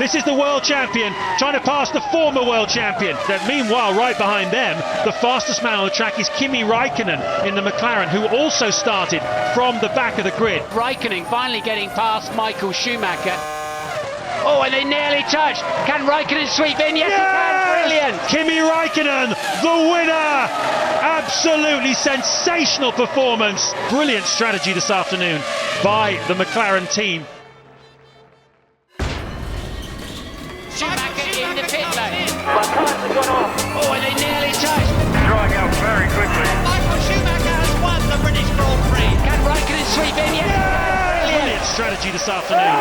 This is the world champion trying to pass the former world champion. Meanwhile, right behind them, the fastest man on the track is Kimi Raikkonen in the McLaren, who also started from the back of the grid. Raikkonen finally getting past Michael Schumacher. Oh, and they nearly touched. Can Raikkonen sweep in? Yes, he can. Brilliant. Kimi Raikkonen, the winner. Absolutely sensational performance. Brilliant strategy this afternoon by the McLaren team. Schumacher in the pit lane. Oh, and they nearly touched. Drawing out very quickly. Michael Schumacher has won the British Grand Prix. Can Raikkonen sweep in? Yes. Brilliant strategy this afternoon.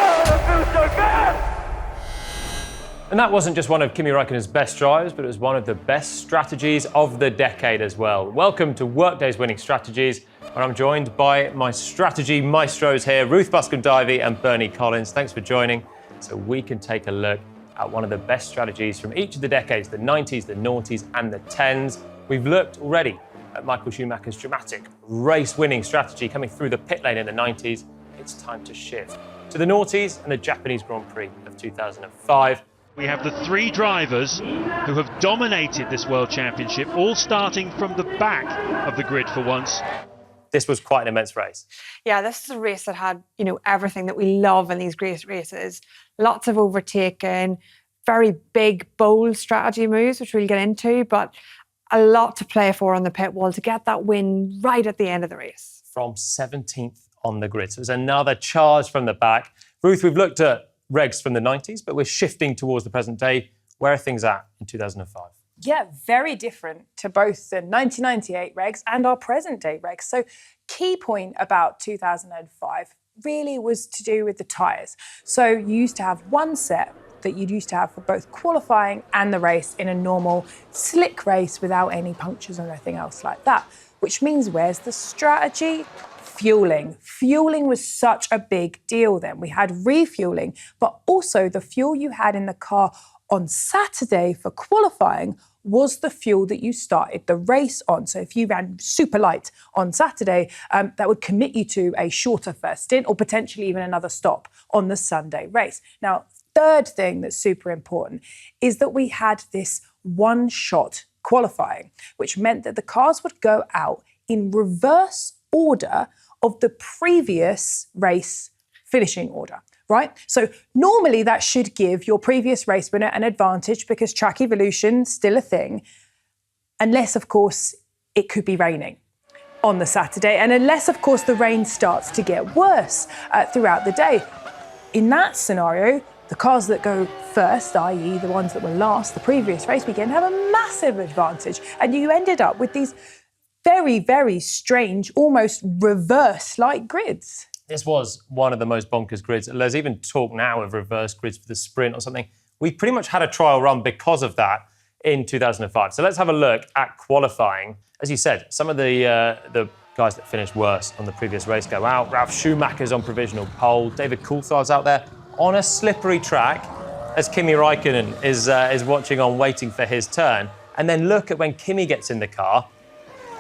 And that wasn't just one of Kimi Raikkonen's best drives, but it was one of the best strategies of the decade as well. Welcome to Workday's Winning Strategies, where I'm joined by my strategy maestros here, Ruth, Buscombe, Divey and Bernie Collins. Thanks for joining, so we can take a look at one of the best strategies from each of the decades, the 90s, the noughties and the 10s. We've looked already at Michael Schumacher's dramatic race-winning strategy coming through the pit lane in the 90s. It's time to shift to the noughties and the Japanese Grand Prix of 2005. We have the three drivers who have dominated this World Championship, all starting from the back of the grid for once. This was quite an immense race. Yeah, this is a race that had, everything that we love in these great races. Lots of overtaking, very big, bold strategy moves, which we'll get into, but a lot to play for on the pit wall to get that win right at the end of the race. From 17th on the grid. So it was another charge from the back. Ruth, we've looked at regs from the 90s, but we're shifting towards the present day. Where are things at in 2005? Yeah, very different to both the 1998 regs and our present day regs. So key point about 2005 really was to do with the tyres. So you used to have one set that you'd used to have for both qualifying and the race in a normal slick race without any punctures or anything else like that, which means where's the strategy? Fueling. Fueling was such a big deal then. We had refueling, but also the fuel you had in the car on Saturday for qualifying was the fuel that you started the race on. So if you ran super light on Saturday, that would commit you to a shorter first stint or potentially even another stop on the Sunday race. Now, third thing that's super important is that we had this one-shot qualifying, which meant that the cars would go out in reverse order of the previous race finishing order, right? So normally that should give your previous race winner an advantage because track evolution's still a thing, unless, of course, it could be raining on the Saturday, and unless, of course, the rain starts to get worse throughout the day. In that scenario, the cars that go first, i.e. the ones that were last the previous race weekend, have a massive advantage, and you ended up with these very, very strange, almost reverse-like grids. This was one of the most bonkers grids. There's even talk now of reverse grids for the sprint or something. We pretty much had a trial run because of that in 2005. So let's have a look at qualifying. As you said, some of the guys that finished worst on the previous race go out. Ralf Schumacher's on provisional pole. David Coulthard's out there on a slippery track as Kimi Raikkonen is watching on, waiting for his turn. And then look at when Kimi gets in the car,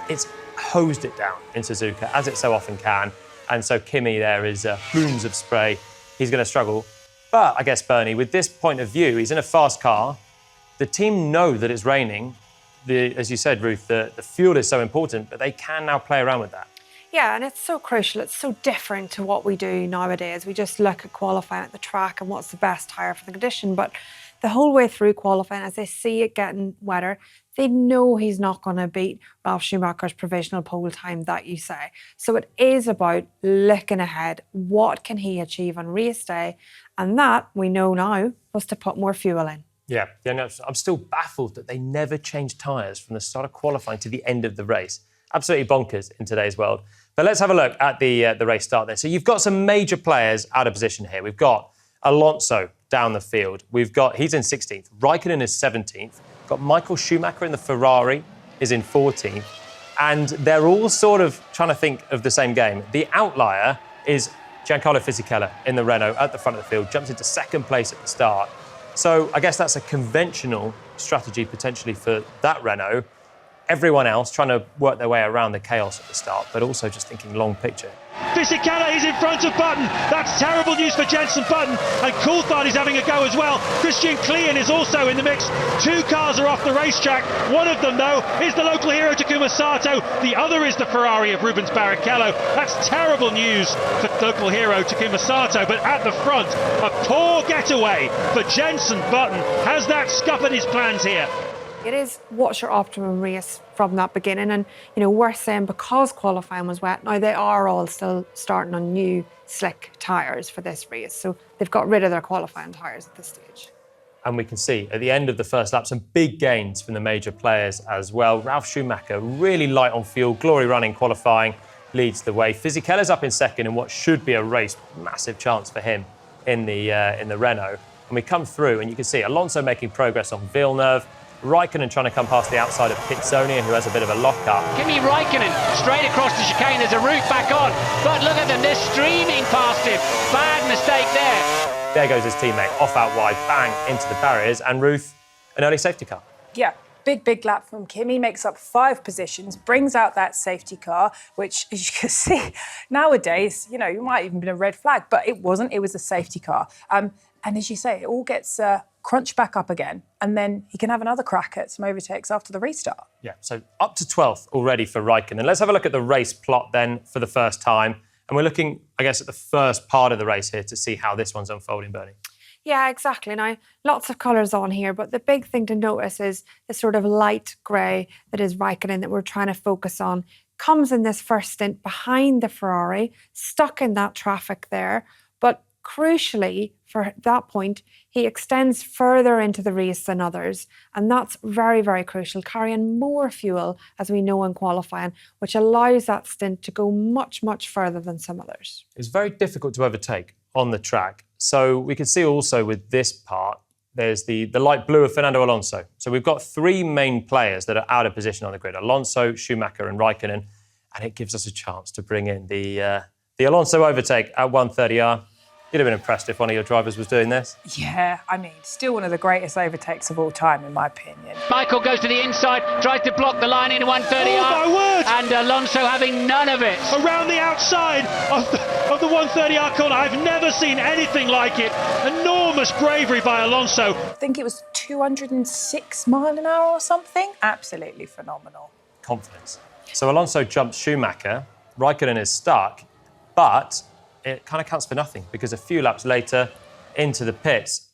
it's hosed it down in Suzuka, as it so often can. And so Kimi there is plumes of spray. He's going to struggle. But I guess, Bernie, with this point of view, he's in a fast car. The team know that it's raining. As you said, Ruth, the fuel is so important, but they can now play around with that. Yeah, and it's so crucial. It's so different to what we do nowadays. We just look at qualifying at the track and what's the best tyre for the condition. But the whole way through qualifying, as they see it getting wetter, they know he's not going to beat Ralf Schumacher's provisional pole time that you say. So it is about looking ahead. What can he achieve on race day? And that, we know now, was to put more fuel in. Yeah, no, I'm still baffled that they never changed tyres from the start of qualifying to the end of the race. Absolutely bonkers in today's world. But let's have a look at the race start there. So you've got some major players out of position here. We've got Alonso down the field. He's in 16th. Raikkonen is 17th. Got Michael Schumacher in the Ferrari is in 14th. And they're all sort of trying to think of the same game. The outlier is Giancarlo Fischella in the Renault at the front of the field, jumps into second place at the start. So I guess that's a conventional strategy potentially for that Renault. everyone else trying to work their way around the chaos at the start, but also just thinking long picture. Fischella is in front of Button. That's terrible news for Jenson Button. And Coulthard is having a go as well. Christian Klein is also in the mix. 2 cars are off the racetrack. One of them, though, is the local hero Takuma Sato. The other is the Ferrari of Rubens Barrichello. That's terrible news for local hero Takuma Sato. But at the front, a poor getaway for Jenson Button. Has that scuppered his plans here? It is what's your optimum race from that beginning, and we're saying because qualifying was wet, now they are all still starting on new slick tyres for this race, so they've got rid of their qualifying tyres at this stage. And we can see at the end of the first lap some big gains from the major players as well. Ralf Schumacher really light on fuel, glory running qualifying, leads the way. Fisichella's up in second in what should be a race, massive chance for him in the Renault. And we come through and you can see Alonso making progress on Villeneuve. Raikkonen trying to come past the outside of Pitsonia, who has a bit of a lock-up. Kimi Raikkonen straight across the chicane. There's a Ruth back on. But look at them, they're streaming past him. Bad mistake there. There goes his teammate, off out wide, bang, into the barriers. And Ruth, an early safety car. Yeah, big lap from Kimi, makes up 5 positions, brings out that safety car, which, as you can see, nowadays, you might even been a red flag, but it wasn't. It was a safety car. And as you say, it all gets crunched back up again, and then he can have another crack at some overtakes after the restart. Yeah, so up to 12th already for Raikkonen. Let's have a look at the race plot then for the first time. And we're looking, I guess, at the first part of the race here to see how this one's unfolding, Bernie. Yeah, exactly. Now, lots of colours on here, but the big thing to notice is the sort of light grey that is Raikkonen that we're trying to focus on. Comes in this first stint behind the Ferrari, stuck in that traffic there, but crucially, for that point, he extends further into the race than others. And that's very, very crucial, carrying more fuel, as we know in qualifying, which allows that stint to go much, much further than some others. It's very difficult to overtake on the track. So we can see also with this part, there's the light blue of Fernando Alonso. So we've got 3 main players that are out of position on the grid, Alonso, Schumacher and Raikkonen. And it gives us a chance to bring in the Alonso overtake at 130R. You'd have been impressed if one of your drivers was doing this. Yeah, I mean, still one of the greatest overtakes of all time, in my opinion. Michael goes to the inside, tries to block the line in 130. Oh, my word! And Alonso having none of it. Around the outside of the 130R corner. I've never seen anything like it. Enormous bravery by Alonso. I think it was 206 miles an hour or something. Absolutely phenomenal. Confidence. So Alonso jumps Schumacher. Raikkonen is stuck, but it kind of counts for nothing because a few laps later, into the pits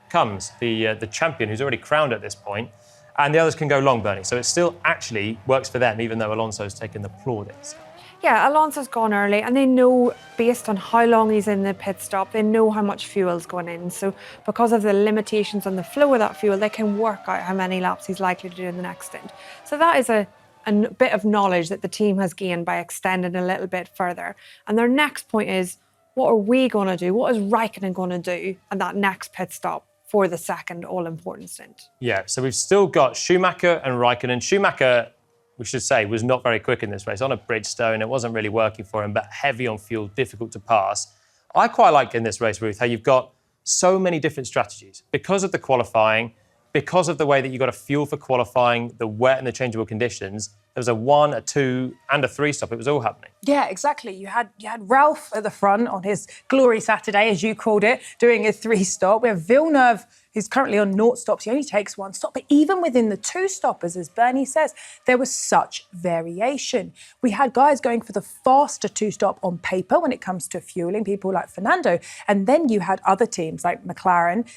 comes the champion who's already crowned at this point, and the others can go long, Bernie. So it still actually works for them, even though Alonso's taken the plaudits. Yeah, Alonso's gone early, and they know, based on how long he's in the pit stop, they know how much fuel's going in. So because of the limitations on the flow of that fuel, they can work out how many laps he's likely to do in the next stint. So that is a bit of knowledge that the team has gained by extending a little bit further. And their next point is, what are we going to do? What is Raikkonen going to do at that next pit stop for the second all-important stint? Yeah, so we've still got Schumacher and Raikkonen. Schumacher, we should say, was not very quick in this race. On a Bridgestone, it wasn't really working for him, but heavy on fuel, difficult to pass. I quite like in this race, Ruth, how you've got so many different strategies. Because of the qualifying, because of the way that you got a fuel for qualifying, the wet and the changeable conditions, there was a 1, a 2 and a 3 stop. It was all happening. Yeah, exactly. You had Ralph at the front on his Glory Saturday, as you called it, doing a 3 stop. We have Villeneuve, who's currently on 0 stops. He only takes 1 stop. But even within the 2 stoppers, as Bernie says, there was such variation. We had guys going for the faster 2 stop on paper when it comes to fueling, people like Fernando. And then you had other teams like McLaren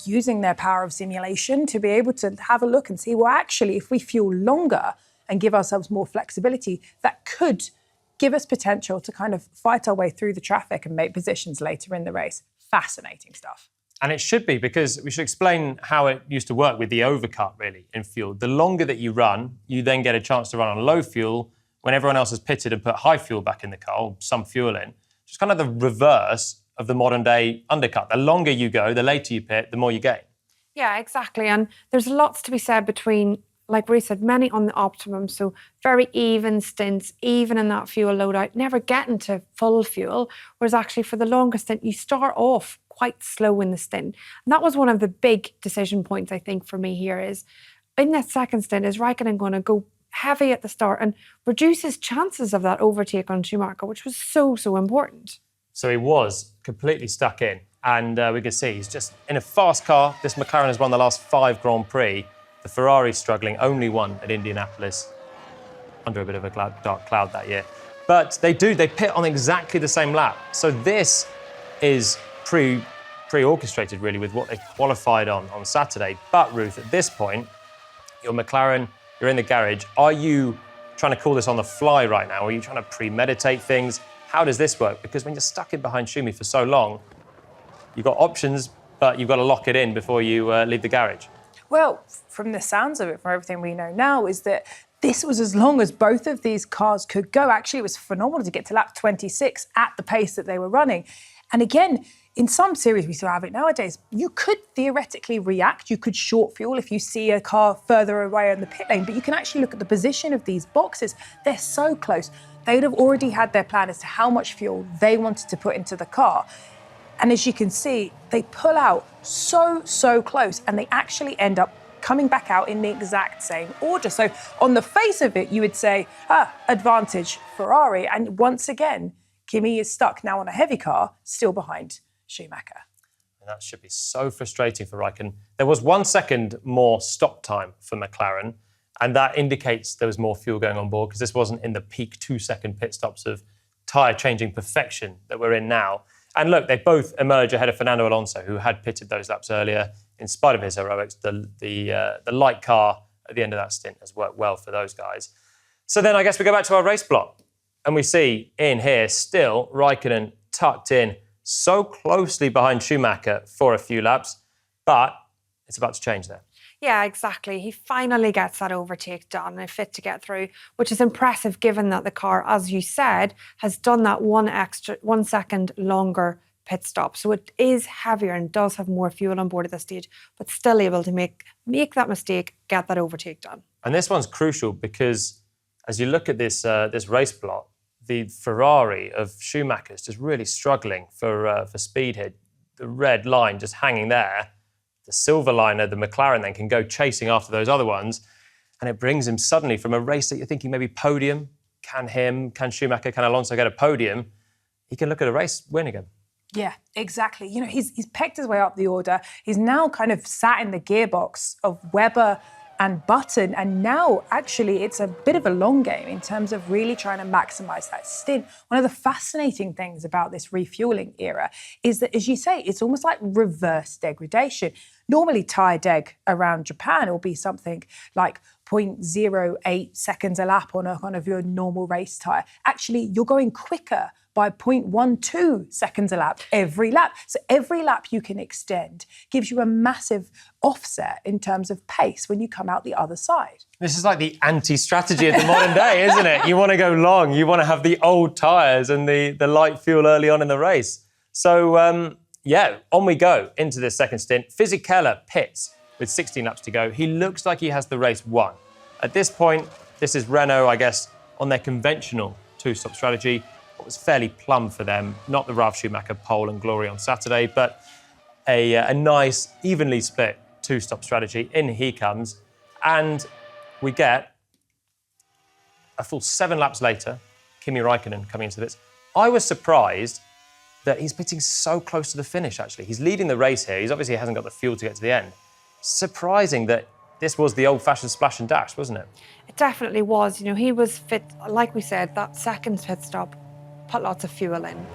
using their power of simulation to be able to have a look and see, well, actually, if we fuel longer and give ourselves more flexibility, that could give us potential to kind of fight our way through the traffic and make positions later in the race. Fascinating stuff. And it should be, because we should explain how it used to work with the overcut, really, in fuel. The longer that you run, you then get a chance to run on low fuel when everyone else has pitted and put high fuel back in the car, or some fuel in. It's kind of the reverse of the modern day undercut. The longer you go, the later you pit, the more you gain. Yeah, exactly. And there's lots to be said between, like Ruth said, many on the optimum. So very even stints, even in that fuel loadout, never getting to full fuel. Whereas actually for the longest stint, you start off quite slow in the stint. And that was one of the big decision points, I think, for me here is, in that second stint, is Raikkonen going to go heavy at the start and reduce his chances of that overtake on Schumacher, which was so, so important. So he was completely stuck in. And we can see he's just in a fast car. This McLaren has won the last 5 Grand Prix. The Ferrari's struggling, only won at Indianapolis under a bit of a dark cloud that year. But they pit on exactly the same lap. So this is pre-orchestrated really with what they qualified on Saturday. But Ruth, at this point, your McLaren, you're in the garage. Are you trying to call this on the fly right now? Are you trying to premeditate things? How does this work? Because when you're stuck in behind Schumi for so long, you've got options, but you've got to lock it in before you leave the garage. Well, from the sounds of it, from everything we know now, is that this was as long as both of these cars could go. Actually, it was phenomenal to get to lap 26 at the pace that they were running. And again, in some series, we still have it nowadays, you could theoretically react. You could short fuel if you see a car further away on the pit lane, but you can actually look at the position of these boxes. They're so close. They would have already had their plan as to how much fuel they wanted to put into the car. And as you can see, they pull out so close, and they actually end up coming back out in the exact same order. So on the face of it, you would say, advantage Ferrari. And once again, Kimi is stuck now on a heavy car, still behind Schumacher. And that should be so frustrating for Raikkonen. There was 1 second more stop time for McLaren, and that indicates there was more fuel going on board, because this wasn't in the peak 2-second pit stops of tyre changing perfection that we're in now. And look, they both emerge ahead of Fernando Alonso, who had pitted those laps earlier. In spite of his heroics, the light car at the end of that stint has worked well for those guys. So then I guess we go back to our race block, and we see in here still Raikkonen tucked in so closely behind Schumacher for a few laps, but it's about to change there. Yeah, exactly. He finally gets that overtake done and fit to get through, which is impressive given that the car, as you said, has done that 1 second longer pit stop. So it is heavier and does have more fuel on board at this stage, but still able to make that mistake, get that overtake done. And this one's crucial because as you look at this race block, the Ferrari of Schumacher's just really struggling for speed here. The red line just hanging there. The silver liner, the McLaren, then can go chasing after those other ones, and it brings him suddenly from a race that you're thinking maybe podium, can Schumacher, can Alonso get a podium? He can look at a race win again. Yeah, exactly. You know, he's pecked his way up the order. He's now kind of sat in the gearbox of Webber and Button, and now actually it's a bit of a long game in terms of really trying to maximise that stint. One of the fascinating things about this refuelling era is that, as you say, it's almost like reverse degradation. Normally tyre deg around Japan will be something like 0.08 seconds a lap on a kind of your normal race tyre. Actually, you're going quicker by 0.12 seconds a lap every lap. So every lap you can extend gives you a massive offset in terms of pace when you come out the other side. This is like the anti-strategy of the modern day, isn't it? You want to go long, you want to have the old tyres and the light fuel early on in the race. So, on we go into this second stint. Fischella pits with 16 laps to go. He looks like he has the race won. At this point, this is Renault, I guess, on their conventional two-stop strategy. It was fairly plumb for them, not the Ralf Schumacher pole and glory on Saturday, but a nice, evenly split two-stop strategy. In he comes, and we get a full 7 laps later, Kimi Raikkonen coming into this. I was surprised that he's pitting so close to the finish, actually. He's leading the race here. He's obviously hasn't got the fuel to get to the end. Surprising that this was the old-fashioned splash and dash, wasn't it? It definitely was. You know, he was fit, like we said, that second pit stop, put lots of fuel in.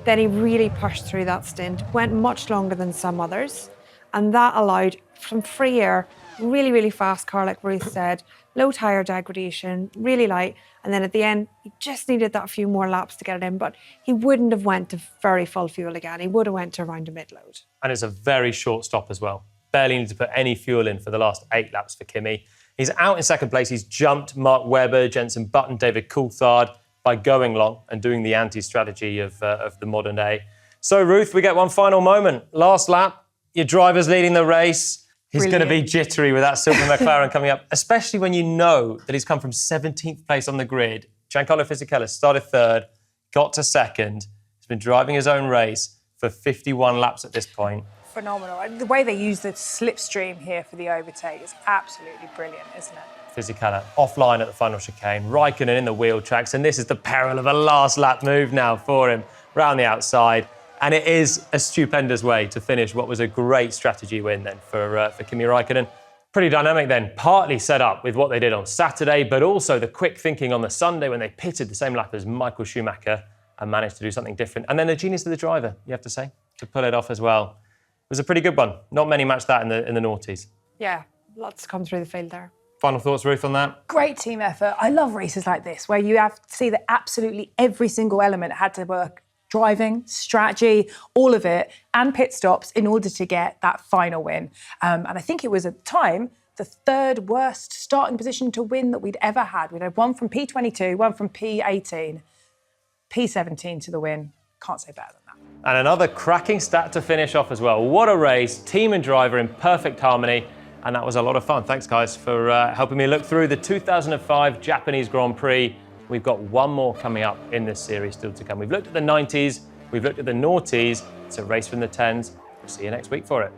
Then he really pushed through that stint, went much longer than some others, and that allowed some free air, really fast car, like Ruth said, low tyre degradation, really light, and then at the end, he just needed that few more laps to get it in, but he wouldn't have went to very full fuel again. He would have went to around a mid-load. And it's a very short stop as well. Barely needed to put any fuel in for the last 8 laps for Kimi. He's out in second place. He's jumped Mark Webber, Jenson Button, David Coulthard by going long and doing the anti-strategy of the modern day. So, Ruth, we get one final moment. Last lap, your driver's leading the race. He's going to be jittery with that silver McLaren coming up, especially when you know that he's come from 17th place on the grid. Giancarlo Fischella started 3rd, got to 2nd. He's been driving his own race for 51 laps at this point. Phenomenal. The way they use the slipstream here for the overtake is absolutely brilliant, isn't it? Fischella offline at the final chicane, Raikkonen in the wheel tracks, and this is the peril of a last lap move now for him round the outside. And it is a stupendous way to finish what was a great strategy win then for Kimi Raikkonen. Pretty dynamic then, partly set up with what they did on Saturday, but also the quick thinking on the Sunday when they pitted the same lap as Michael Schumacher and managed to do something different. And then the genius of the driver, you have to say, to pull it off as well. It was a pretty good one. Not many matched that in the noughties. Yeah, lots come through the field there. Final thoughts, Ruth, on that? Great team effort. I love races like this, where you have to see that absolutely every single element had to work. Driving, strategy, all of it, and pit stops in order to get that final win. And I think it was at the time the third worst starting position to win that we'd ever had. We'd had one from P22, one from P18, P17 to the win. Can't say better than that. And another cracking stat to finish off as well. What a race, team and driver in perfect harmony. And that was a lot of fun. Thanks, guys, for helping me look through the 2005 Japanese Grand Prix. We've got one more coming up in this series still to come. We've looked at the 90s, we've looked at the noughties. It's a race from the 10s. We'll see you next week for it.